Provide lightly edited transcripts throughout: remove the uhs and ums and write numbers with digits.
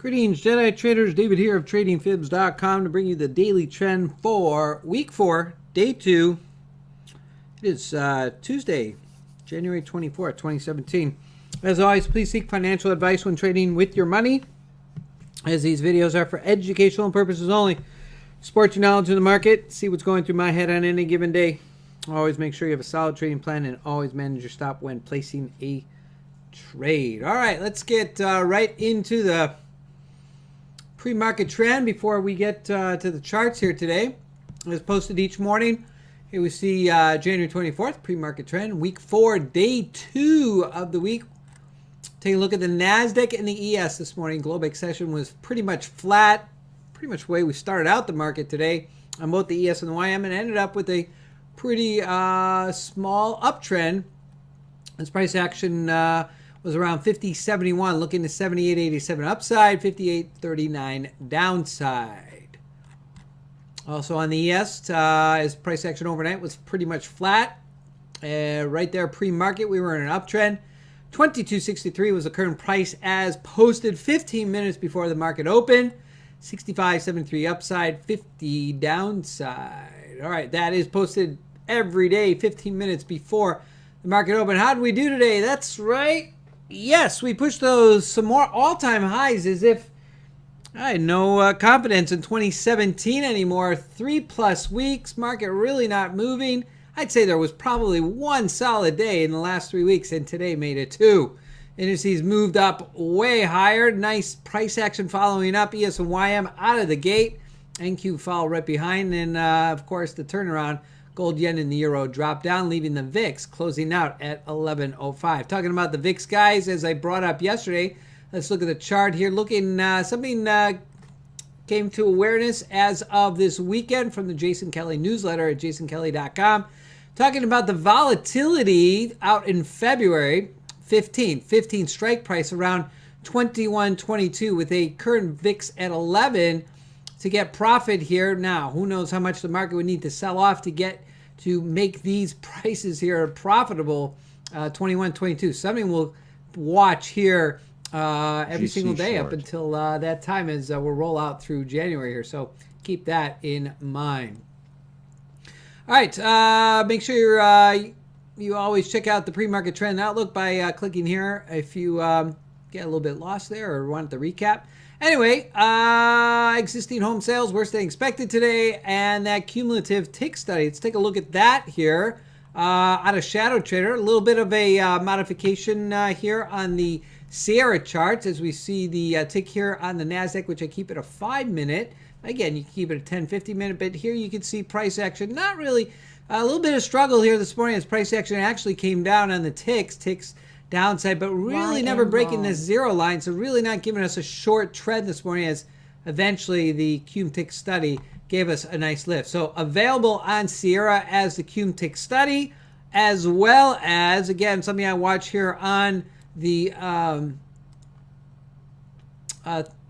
Greetings, Jedi traders. David here of TradingFibs.com to bring you the daily trend for week 4, day 2. It is Tuesday, January 24th, 2017. As always, please seek financial advice when trading with your money, as these videos are for educational purposes only. Support your knowledge of the market, see what's going through my head on any given day. Always make sure you have a solid trading plan and always manage your stop when placing a trade. All right, let's get right into the pre-market trend before we get to the charts here today. As posted each morning, here we see January 24th, pre-market trend, week 4, day 2 of the week. Take a look at the NASDAQ and the ES this morning. Globex session was pretty much flat, pretty much the way we started out the market today on both the ES and the YM, and ended up with a pretty small uptrend. This price action was around 50.71, looking to 78.87 upside, 58.39 downside. Also on the ES, as price action overnight was pretty much flat. Right there pre-market, we were in an uptrend. 22.63 was the current price as posted 15 minutes before the market opened. 65.73 upside, 50 downside. All right, that is posted every day, 15 minutes before the market opened. How did we do today? That's right. Yes, we pushed those some more all-time highs as if I had no confidence in 2017 anymore. 3+ weeks, market really not moving. I'd say there was probably one solid day in the last 3 weeks, and today made it 2. Indices moved up way higher. Nice price action following up. ES and YM out of the gate. NQ followed right behind. And, of course, the turnaround. Gold, yen, and the euro dropped down, leaving the VIX closing out at 11.05. Talking about the VIX, guys, as I brought up yesterday, let's look at the chart here. Looking, something came to awareness as of this weekend from the Jason Kelly newsletter at jasonkelly.com. Talking about the volatility out in February 15 strike price around 21.22 with a current VIX at 11 to get profit here. Now, who knows how much the market would need to sell off to make these prices here profitable. 21.22. Something we'll watch here every single day short up until that time as we'll roll out through January here. So keep that in mind. All right, make sure you always check out the pre-market trend outlook by clicking here if you get a little bit lost there or want the recap. Anyway, existing home sales worse than expected today, and that cumulative tick study. Let's take a look at that here out of Shadow Trader. A little bit of a modification here on the Sierra charts as we see the tick here on the NASDAQ, which I keep at a 5-minute. Again, you can keep it at 10, 50-minute, but here you can see price action. Not really, a little bit of struggle here this morning as price action actually came down on the ticks downside, but really never breaking this zero line, so really not giving us a short trend this morning as eventually the Cum Tick study gave us a nice lift. So available on Sierra as the Cum Tick study, as well as, again, something I watch here on the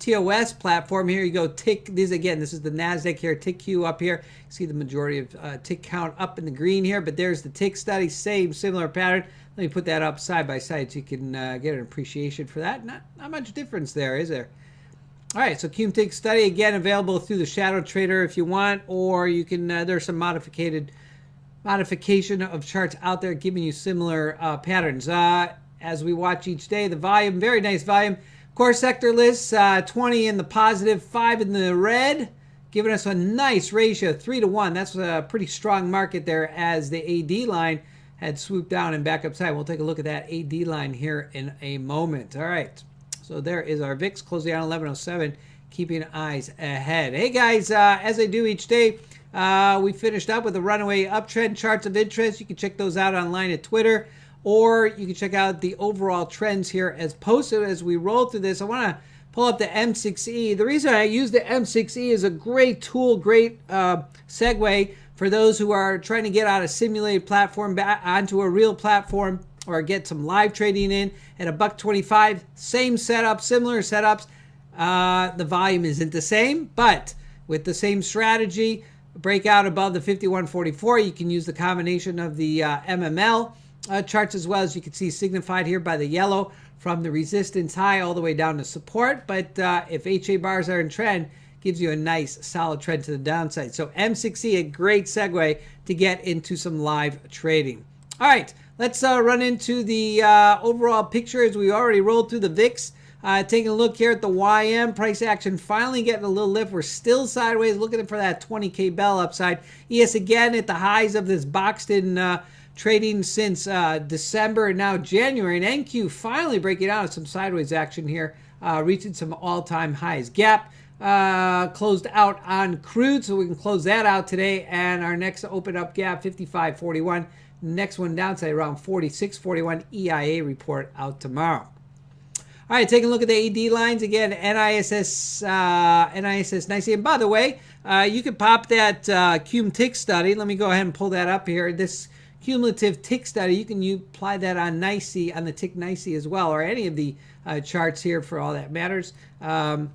TOS platform. Here you go, tick. This is the NASDAQ here, tick Q up here. See the majority of tick count up in the green here, but there's the tick study, similar pattern. Let me put that up side by side so you can get an appreciation for that. Not much difference there, is there? All right, so Cum Tick study, again, available through the Shadow Trader if you want, or you can, there's some modification of charts out there giving you similar patterns. As we watch each day, the volume, very nice volume. Core sector lists, 20 in the positive, 5 in the red, giving us a nice ratio, 3-to-1. That's a pretty strong market there as the AD line had swooped down and back upside. We'll take a look at that AD line here in a moment. All right, so there is our VIX closing on 11.07, keeping eyes ahead. Hey guys, as I do each day, we finished up with the runaway uptrend charts of interest. You can check those out online at Twitter, or you can check out the overall trends here as posted as we roll through this. I want to pull up the M6E. The reason I use the M6E is a great tool, great segue for those who are trying to get out a simulated platform back onto a real platform or get some live trading in at $1.25. Same setup, similar setups. The volume isn't the same, but with the same strategy, break out above the 51.44. You can use the combination of the MML charts as well, as you can see signified here by the yellow from the resistance high all the way down to support. But if HA bars are in trend, gives you a nice solid trend to the downside. So M6E, a great segue to get into some live trading. All right, let's run into the overall picture as we already rolled through the VIX. Taking a look here at the YM, price action finally getting a little lift. We're still sideways, looking for that 20K bell upside. ES again at the highs of this boxed-in trading since December and now January. And NQ finally breaking out of some sideways action here, reaching some all-time highs. Gap closed out on crude, so we can close that out today. And our next open up gap, 55.41. Next one downside around 46.41. EIA report out tomorrow. All right, taking a look at the AD lines again. NISS nicely. And by the way, you could pop that cum tick study. Let me go ahead and pull that up here. This cumulative tick study, you can apply that on NYSE, on the tick NYSE as well, or any of the charts here for all that matters. The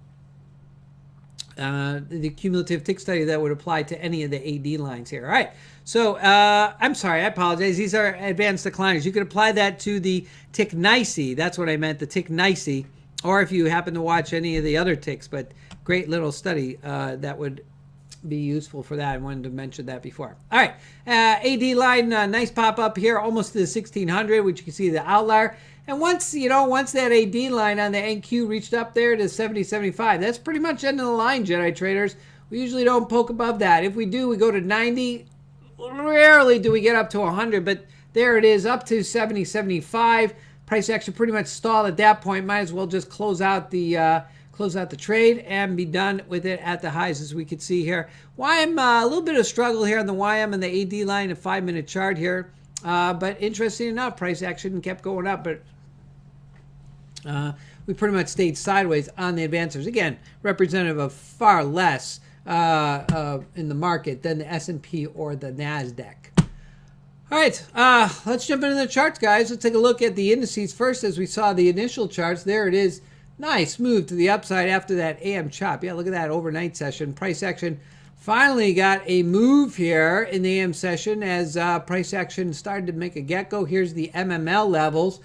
cumulative tick study that would apply to any of the AD lines here. All right. So I'm sorry, I apologize. These are advanced decliners. You could apply that to the tick NYSE. That's what I meant, the tick NYSE. Or if you happen to watch any of the other ticks, but great little study that would be useful for that. I wanted to mention that before. All right, AD line, nice pop up here, almost to the 1600, which you can see the outlier. And once that AD line on the NQ reached up there to 70.75, that's pretty much end of the line, Jedi traders. We usually don't poke above that. If we do, we go to 90. Rarely do we get up to 100, but there it is, up to 70.75. Price action pretty much stalled at that point. Might as well just close out the trade and be done with it at the highs, as we can see here. YM, a little bit of struggle here on the YM and the AD line, a 5-minute chart here. But interesting enough, price action kept going up, but we pretty much stayed sideways on the advancers. Again, representative of far less in the market than the S&P or the NASDAQ. All right, let's jump into the charts, guys. Let's take a look at the indices first. As we saw the initial charts, there it is. Nice move to the upside after that AM chop. Yeah, look at that overnight session. Price action finally got a move here in the AM session as price action started to make a get-go. Here's the MML levels,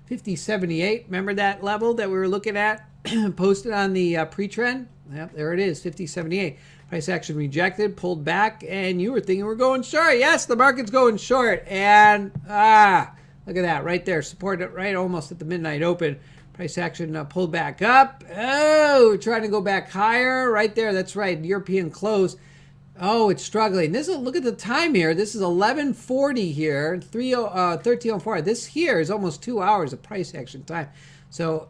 50.78. Remember that level that we were looking at posted on the pre-trend? Yep, there it is, 50.78. Price action rejected, pulled back, and you were thinking we're going short. Yes, the market's going short. And, look at that right there. Support it right almost at the midnight open. Price action pulled back up. Oh, trying to go back higher. Right there, that's right, European close. Oh, it's struggling. Look at the time here. This is 11:40 here, 13:04. This here is almost 2 hours of price action time. So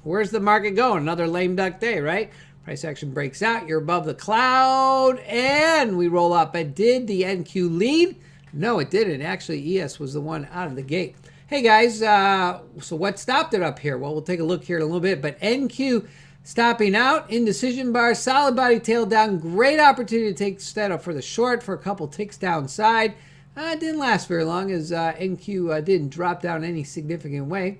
where's the market going? Another lame duck day, right? Price action breaks out. You're above the cloud, and we roll up. But did the NQ lead? No, it didn't. Actually, ES was the one out of the gate. Hey, guys, so what stopped it up here? Well, we'll take a look here in a little bit. But NQ stopping out, indecision bar, solid body tail down. Great opportunity to take set up for the short for a couple ticks downside. It didn't last very long as NQ didn't drop down any significant way,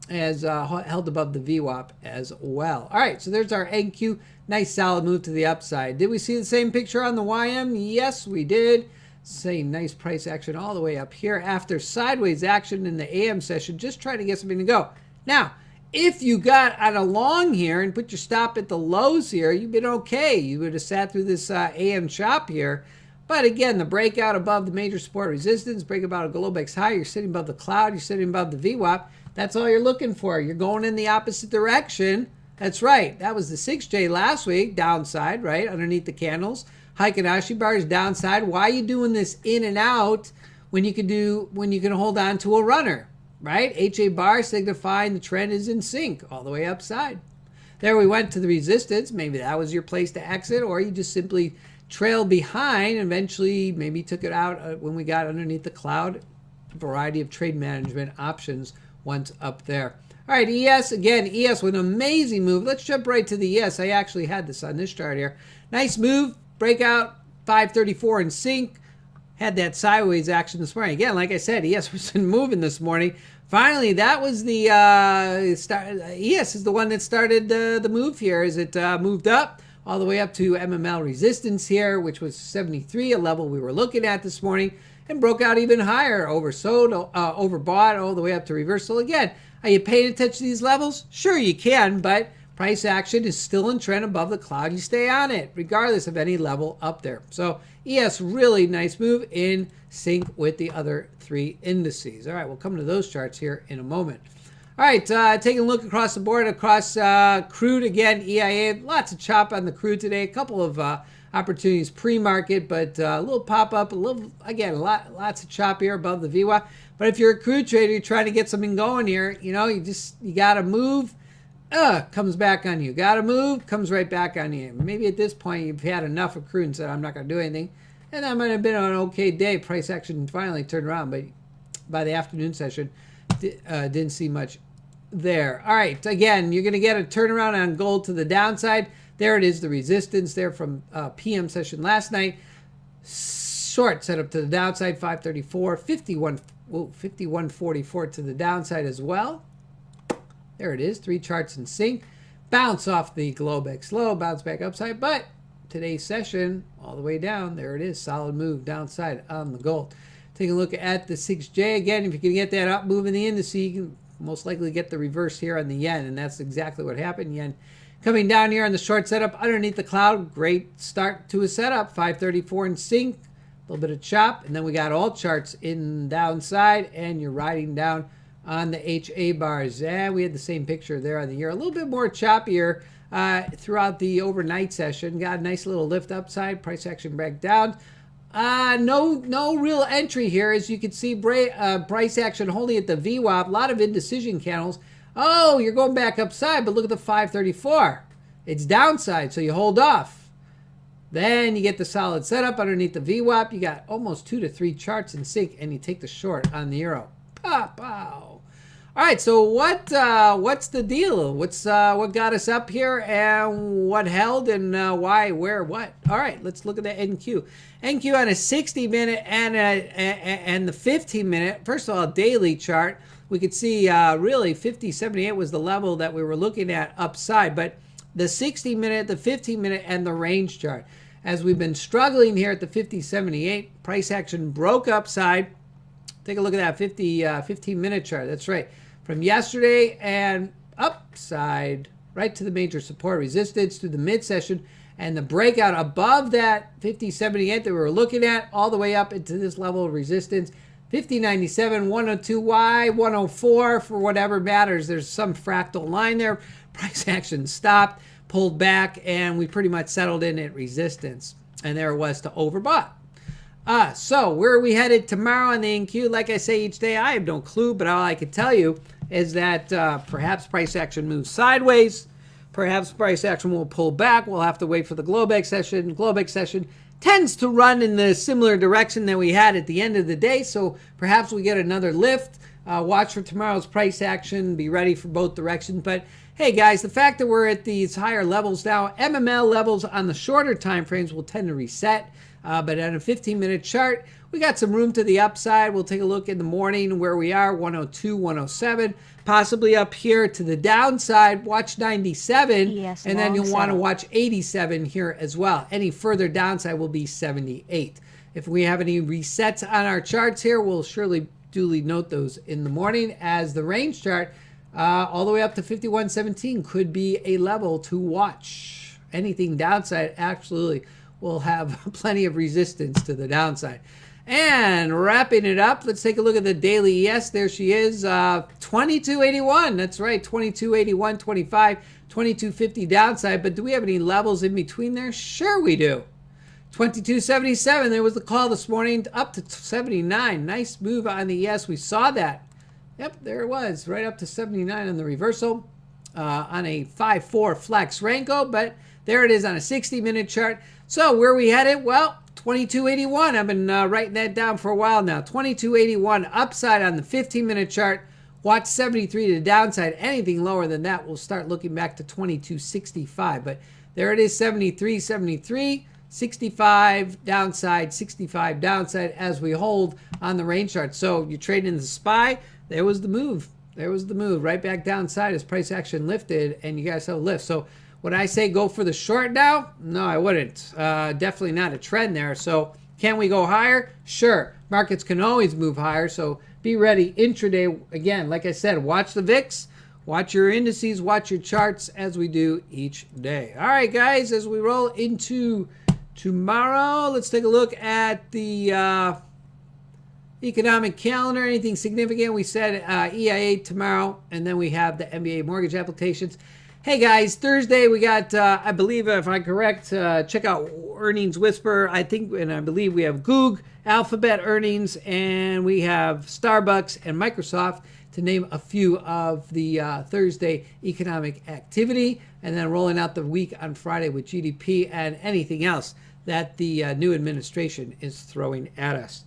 as held above the VWAP as well. All right, so there's our NQ. Nice solid move to the upside. Did we see the same picture on the YM? Yes, we did. Same nice price action all the way up here after sideways action in the AM session, just trying to get something to go. Now, if you got on a long here and put your stop at the lows here, you've been okay. You would have sat through this AM chop here. But again, the breakout above the major support resistance, break about a Globex high, you're sitting above the cloud, you're sitting above the VWAP. That's all you're looking for. You're going in the opposite direction. That's right. That was the 6J last week, downside, right, underneath the candles. Heikin-Ashi bars downside. Why are you doing this in and out when you can hold on to a runner, right? HA bar signifying the trend is in sync all the way upside. There we went to the resistance. Maybe that was your place to exit, or you just simply trailed behind and eventually maybe took it out when we got underneath the cloud. A variety of trade management options once up there. All right, ES, again, ES with an amazing move. Let's jump right to the ES. I actually had this on this chart here. Nice move, breakout, 534 in sync. Had that sideways action this morning. Again, like I said, ES was moving this morning. Finally, that was the ES is the one that started the move here as it moved up all the way up to MML resistance here, which was 73, a level we were looking at this morning, and broke out even higher, oversold, overbought all the way up to reversal again. Are you paying attention to these levels? Sure, you can, but price action is still in trend above the cloud. You stay on it, regardless of any level up there. So ES, really nice move in sync with the other three indices. All right, we'll come to those charts here in a moment. All right, taking a look across the board, across crude again, EIA, lots of chop on the crude today. A couple of opportunities pre-market, but a little pop-up, lots of chop here above the VWAP. But if you're a crude trader, you're trying to get something going here, you got to move, comes back on you. Got to move, comes right back on you. Maybe at this point you've had enough of crude and said, I'm not going to do anything. And that might have been an okay day. Price action finally turned around, but by the afternoon session, didn't see much there. All right, again, you're going to get a turnaround on gold to the downside. There it is, the resistance there from PM session last night. Short set up to the downside, 534, 5144 to the downside as well. There it is, 3 charts in sync. Bounce off the Globex low, bounce back upside, but today's session all the way down. There it is, solid move downside on the gold. Take a look at the 6J again. If you can get that up move in the indice, you can most likely get the reverse here on the yen, and that's exactly what happened. Yen coming down here on the short setup underneath the cloud. Great start to a setup. 534 in sync, a little bit of chop, and then we got all charts in downside, and you're riding down on the HA bars. And we had the same picture there on the year. A little bit more choppier throughout the overnight session. Got a nice little lift upside. Price action breakdown. No real entry here. As you can see, price action holding at the VWAP. A lot of indecision candles. Oh, you're going back upside, but look at the 534. It's downside, so you hold off. Then you get the solid setup underneath the VWAP. You got almost 2 to 3 charts in sync, and you take the short on the euro. Pow. All right, so what's the deal? What got us up here, and what held, and why, where, what? All right, let's look at the NQ. NQ on a 60-minute and the 15-minute. First of all, daily chart. We could see really 50.78 was the level that we were looking at upside, but the 60-minute, the 15-minute, and the range chart. As we've been struggling here at the 50.78, price action broke upside. Take a look at that 15-minute chart. That's right. From yesterday and upside right to the major support resistance to the mid-session, and the breakout above that 50.78 that we were looking at all the way up into this level of resistance. 50.97, 102Y, 104 for whatever matters. There's some fractal line there. Price action stopped, pulled back, and we pretty much settled in at resistance. And there it was to overbought. So where are we headed tomorrow on the NQ? Like I say each day, I have no clue, but all I can tell you is that perhaps price action moves sideways. Perhaps price action will pull back. We'll have to wait for the Globex session. Globex session tends to run in the similar direction that we had at the end of the day, so perhaps we get another lift. Watch for tomorrow's price action. Be ready for both directions. But hey, guys, the fact that we're at these higher levels now, MML levels on the shorter time frames will tend to reset. But on a 15-minute chart, we got some room to the upside. We'll take a look in the morning where we are, 102, 107, possibly up here to the downside. Watch 97, yes, and then you'll want to watch 87 here as well. Any further downside will be 78. If we have any resets on our charts here, we'll surely duly note those in the morning, as the range chart all the way up to 51.17 could be a level to watch. Anything downside absolutely will have plenty of resistance to the downside. And wrapping it up, let's take a look at the daily ES. There she is, 2281. That's right, 2281, 25, 2250 downside. But do we have any levels in between there? Sure we do. 2277, there was the call this morning up to 79. Nice move on the ES. We saw that. Yep, there it was, right up to 79 on the reversal on a 5-4 flex Renko. But there it is on a 60-minute chart. So where are we headed? Well, 2281. I've been writing that down for a while now. 2281 upside on the 15-minute chart. Watch 73 to the downside. Anything lower than that, we'll start looking back to 2265. But there it is, 73, 73, 65 downside, 65 downside as we hold on the range chart. So you're trading the SPY. There was the move. There was the move. Right back downside as price action lifted, and you guys have a lift. So would I say go for the short now? No, I wouldn't. Definitely not a trend there. So can we go higher? Sure. Markets can always move higher. So be ready. Intraday, again, like I said, watch the VIX, watch your indices, watch your charts as we do each day. All right, guys, as we roll into tomorrow, let's take a look at the economic calendar. Anything significant? We said EIA tomorrow, and then we have the MBA mortgage applications. Hey guys, Thursday we got, I believe, if I'm correct, check out Earnings Whisper. I think, and I believe we have Goog, Alphabet earnings, and we have Starbucks and Microsoft, to name a few of the Thursday economic activity, and then rolling out the week on Friday with GDP and anything else that the new administration is throwing at us.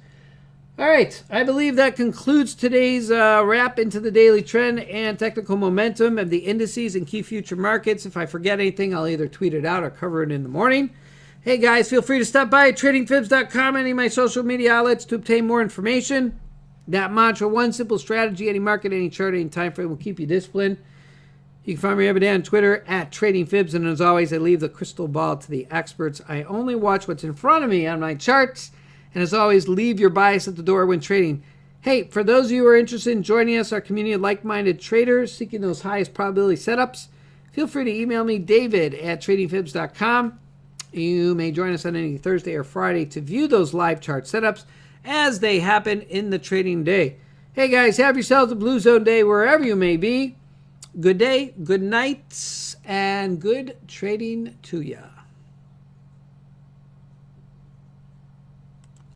All right, I believe that concludes today's wrap into the daily trend and technical momentum of the indices and key future markets. If I forget anything, I'll either tweet it out or cover it in the morning. Hey guys, feel free to stop by at tradingfibs.com, any of my social media outlets, to obtain more information. That mantra, one simple strategy, any market, any chart, any time frame, will keep you disciplined. You can find me every day on Twitter at TradingFibs, and as always, I leave the crystal ball to the experts. I only watch what's in front of me on my charts. And as always, leave your bias at the door when trading. Hey, for those of you who are interested in joining us, our community of like-minded traders seeking those highest probability setups, feel free to email me, David at tradingfibs.com. You may join us on any Thursday or Friday to view those live chart setups as they happen in the trading day. Hey guys, have yourselves a Blue Zone day wherever you may be. Good day, good night, and good trading to ya.